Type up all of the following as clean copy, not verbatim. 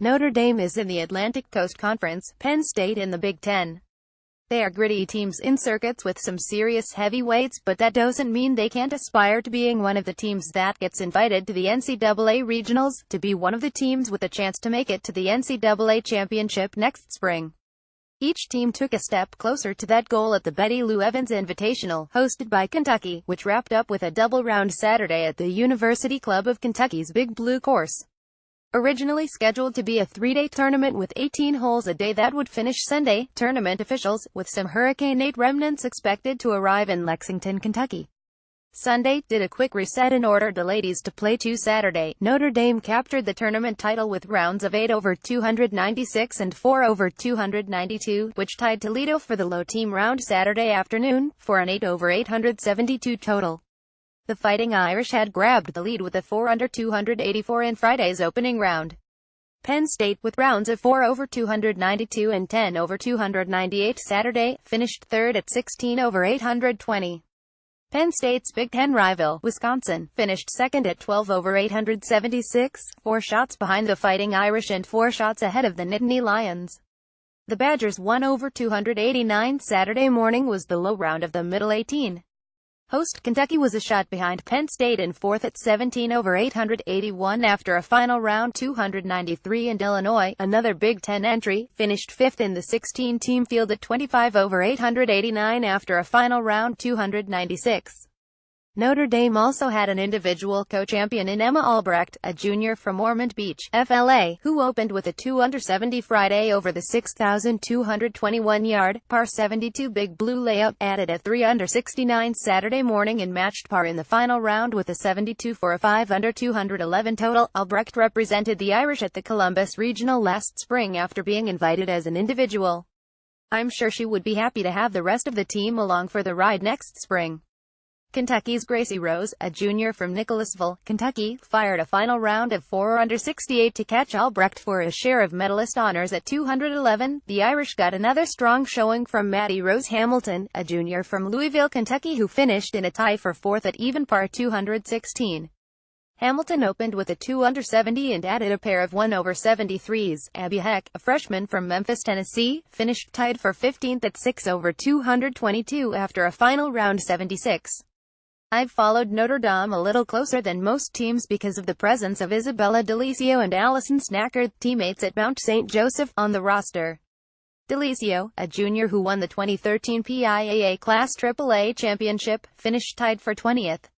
Notre Dame is in the Atlantic Coast Conference, Penn State in the Big Ten. They are gritty teams in circuits with some serious heavyweights, but that doesn't mean they can't aspire to being one of the teams that gets invited to the NCAA regionals, to be one of the teams with a chance to make it to the NCAA championship next spring. Each team took a step closer to that goal at the Bettie Invitational, hosted by Kentucky, which wrapped up with a double round Saturday at the University Club of Kentucky's Big Blue course. Originally scheduled to be a three-day tournament with 18 holes a day that would finish Sunday, tournament officials, with some Hurricane 8 remnants expected to arrive in Lexington, Kentucky, Sunday, did a quick reset and ordered the ladies to play two Saturday. Notre Dame captured the tournament title with rounds of 8 over 296 and 4 over 292, which tied Toledo for the low team round Saturday afternoon, for an 8 over 872 total. The Fighting Irish had grabbed the lead with a 4 under 284 in Friday's opening round. Penn State, with rounds of 4 over 292 and 10 over 298 Saturday, finished third at 16 over 820. Penn State's Big Ten rival, Wisconsin, finished second at 12 over 876, 4 shots behind the Fighting Irish and 4 shots ahead of the Nittany Lions. The Badgers' 1 over 289 Saturday morning was the low round of the Middle 18. Host Kentucky was a shot behind Penn State in fourth at 17 over 881 after a final round 293, and Illinois, another Big Ten entry, finished fifth in the 16-team field at 25 over 889 after a final round 296. Notre Dame also had an individual co-champion in Emma Albrecht, a junior from Ormond Beach, FLA, who opened with a 2 under 70 Friday over the 6,221-yard, par 72 Big Blue layup, added a 3 under 69 Saturday morning and matched par in the final round with a 72 for a 5 under 211 total. Albrecht represented the Irish at the Columbus Regional last spring after being invited as an individual. "I'm sure she would be happy to have the rest of the team along for the ride next spring." Kentucky's Gracie Rose, a junior from Nicholasville, Kentucky, fired a final round of 4 under 68 to catch Albrecht for a share of medalist honors at 211. The Irish got another strong showing from Maddie Rose Hamilton, a junior from Louisville, Kentucky, who finished in a tie for fourth at even par 216. Hamilton opened with a 2 under 70 and added a pair of 1 over 73s. Abby Heck, a freshman from Memphis, Tennessee, finished tied for 15th at 6 over 222 after a final round 76. "I've followed Notre Dame a little closer than most teams because of the presence of Isabella Delisio and Allison Snacker, teammates at Mount St. Joseph, on the roster." Delisio, a junior who won the 2013 PIAA Class AAA championship, finished tied for 20th.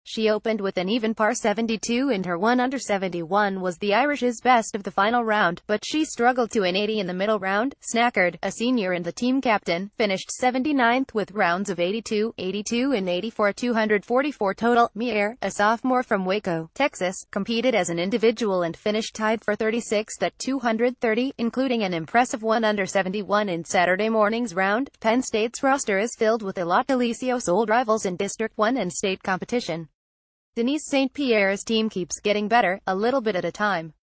She opened with an even par 72 and her 1 under 71 was the Irish's best of the final round, but she struggled to an 80 in the middle round. Snackard, a senior and the team captain, finished 79th with rounds of 82, 82 and 84 244 total. Meir, a sophomore from Waco, Texas, competed as an individual and finished tied for 36th at 230, including an impressive 1 under 71 in Saturday morning's round. Penn State's roster is filled with a lot of Delicios' old rivals in District 1 and state competition. Denise St. Pierre's team keeps getting better, a little bit at a time.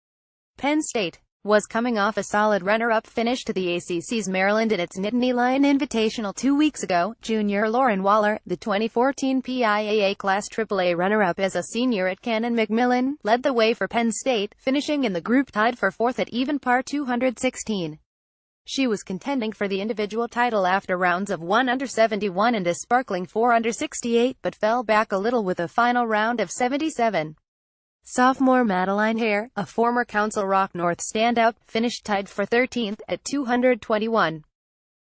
Penn State was coming off a solid runner-up finish to the ACC's Maryland in its Nittany Lion Invitational 2 weeks ago. Junior Lauren Waller, the 2014 PIAA Class AAA runner-up as a senior at Canon McMillan, led the way for Penn State, finishing in the group tied for fourth at even par 216. She was contending for the individual title after rounds of 1 under 71 and a sparkling 4 under 68, but fell back a little with a final round of 77. Sophomore Madeline Hare, a former Council Rock North standout, finished tied for 13th at 221.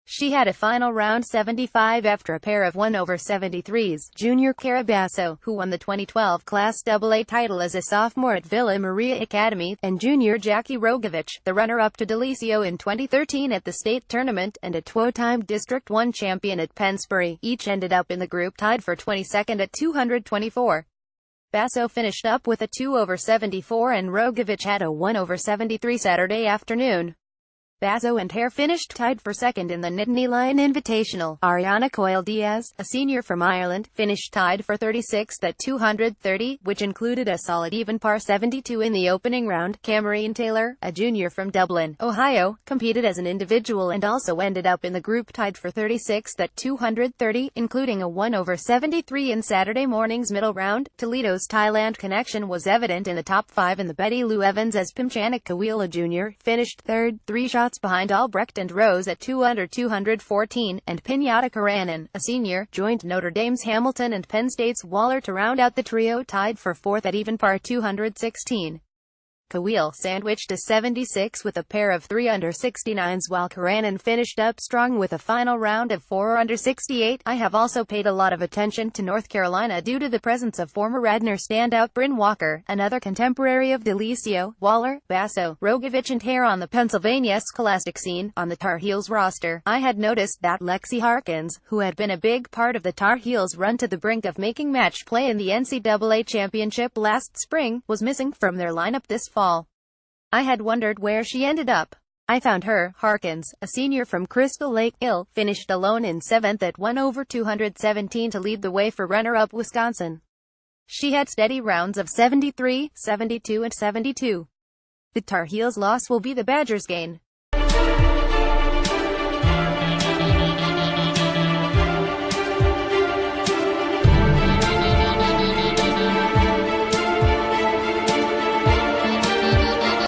She had a final round 75 after a pair of 1 over 73s. Junior Cara Basso, who won the 2012 Class AA title as a sophomore at Villa Maria Academy, and junior Jackie Rogovich, the runner-up to Delisio in 2013 at the state tournament, and a two-time District 1 champion at Pennsbury, each ended up in the group tied for 22nd at 224. Basso finished up with a 2 over 74 and Rogovich had a 1 over 73 Saturday afternoon. Basso and Hare finished tied for second in the Nittany Lion Invitational. Ariana Coyle-Diaz, a senior from Ireland, finished tied for 36th at 230, which included a solid even par 72 in the opening round. Cameron Taylor, a junior from Dublin, Ohio, competed as an individual and also ended up in the group tied for 36th at 230, including a 1/73 in Saturday morning's middle round. Toledo's Thailand connection was evident in the top 5 in the Bettie Lou Evans as Pimchanak Kawila, a junior, finished third, 3 shots behind Albrecht and Rose at 2 under 214, and Pinata Karanen, a senior, joined Notre Dame's Hamilton and Penn State's Waller to round out the trio tied for 4th at even par 216. Kawil sandwiched a 76 with a pair of 3 under 69s while Karanen finished up strong with a final round of 4 under 68. I have also paid a lot of attention to North Carolina due to the presence of former Radnor standout Bryn Walker, another contemporary of Delisio, Waller, Basso, Rogovich and Hare on the Pennsylvania Scholastic scene. On the Tar Heels roster, I had noticed that Lexi Harkins, who had been a big part of the Tar Heels' run to the brink of making match play in the NCAA championship last spring, was missing from their lineup this fall. I had wondered where she ended up. I found her. Harkins, a senior from Crystal Lake, Ill, finished alone in 7th at 1/217 to lead the way for runner-up Wisconsin. She had steady rounds of 73, 72 and 72. The Tar Heels' loss will be the Badgers' gain.